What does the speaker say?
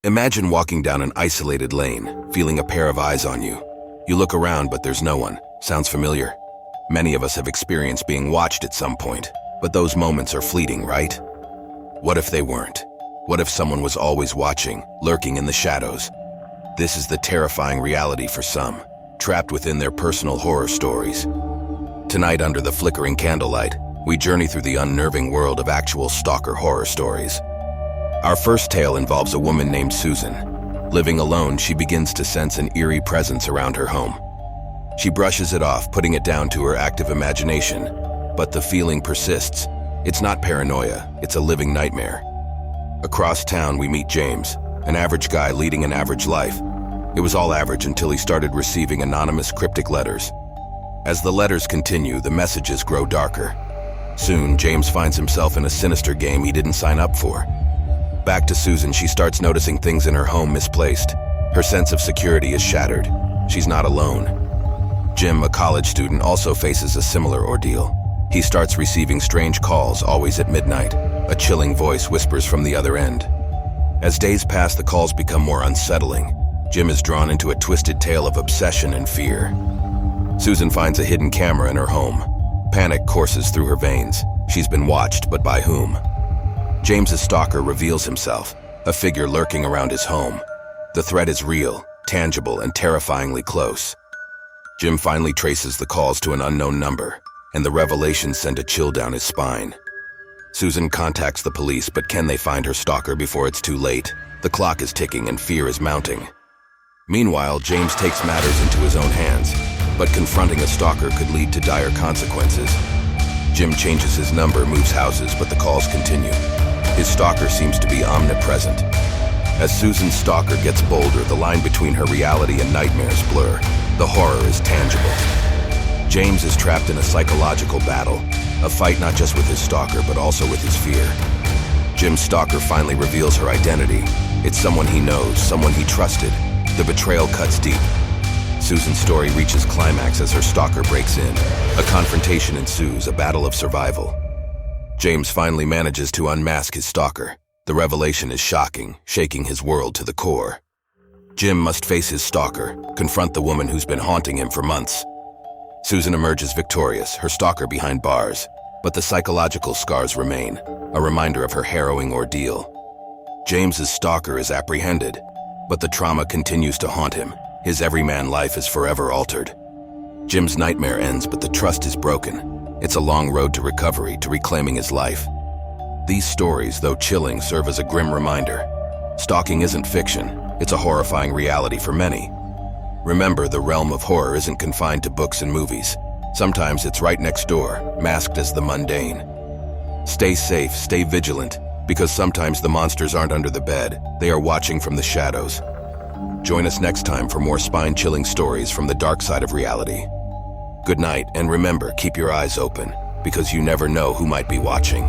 Imagine walking down an isolated lane, feeling a pair of eyes on you. You look around, but there's no one. Sounds familiar? Many of us have experienced being watched at some point, but those moments are fleeting, right? What if they weren't? What if someone was always watching, lurking in the shadows? This is the terrifying reality for some, trapped within their personal horror stories. Tonight, under the flickering candlelight, we journey through the unnerving world of actual stalker horror stories. Our first tale involves a woman named Susan. Living alone, she begins to sense an eerie presence around her home. She brushes it off, putting it down to her active imagination, but the feeling persists. It's not paranoia, it's a living nightmare. Across town, we meet James, an average guy leading an average life. It was all average until he started receiving anonymous cryptic letters. As the letters continue, the messages grow darker. Soon, James finds himself in a sinister game he didn't sign up for. Back to Susan, she starts noticing things in her home misplaced. Her sense of security is shattered. She's not alone. Jim, a college student, also faces a similar ordeal. He starts receiving strange calls, always at midnight. A chilling voice whispers from the other end. As days pass, the calls become more unsettling. Jim is drawn into a twisted tale of obsession and fear. Susan finds a hidden camera in her home. Panic courses through her veins. She's been watched, but by whom? James's stalker reveals himself, a figure lurking around his home. The threat is real, tangible, and terrifyingly close. Jim finally traces the calls to an unknown number, and the revelations send a chill down his spine. Susan contacts the police, but can they find her stalker before it's too late? The clock is ticking and fear is mounting. Meanwhile, James takes matters into his own hands, but confronting a stalker could lead to dire consequences. Jim changes his number, moves houses, but the calls continue. His stalker seems to be omnipresent. As Susan's stalker gets bolder, the line between her reality and nightmares blur. The horror is tangible. James is trapped in a psychological battle, a fight not just with his stalker, but also with his fear. Jim's stalker finally reveals her identity. It's someone he knows, someone he trusted. The betrayal cuts deep. Susan's story reaches climax as her stalker breaks in. A confrontation ensues, a battle of survival. James finally manages to unmask his stalker. The revelation is shocking, shaking his world to the core. Jim must face his stalker, confront the woman who's been haunting him for months. Susan emerges victorious, her stalker behind bars, but the psychological scars remain, a reminder of her harrowing ordeal. James's stalker is apprehended, but the trauma continues to haunt him. His everyman life is forever altered. Jim's nightmare ends, but the trust is broken. It's a long road to recovery, to reclaiming his life. These stories, though chilling, serve as a grim reminder. Stalking isn't fiction, it's a horrifying reality for many. Remember, the realm of horror isn't confined to books and movies. Sometimes it's right next door, masked as the mundane. Stay safe, stay vigilant, because sometimes the monsters aren't under the bed, they are watching from the shadows. Join us next time for more spine-chilling stories from the dark side of reality. Good night, and remember, keep your eyes open, because you never know who might be watching.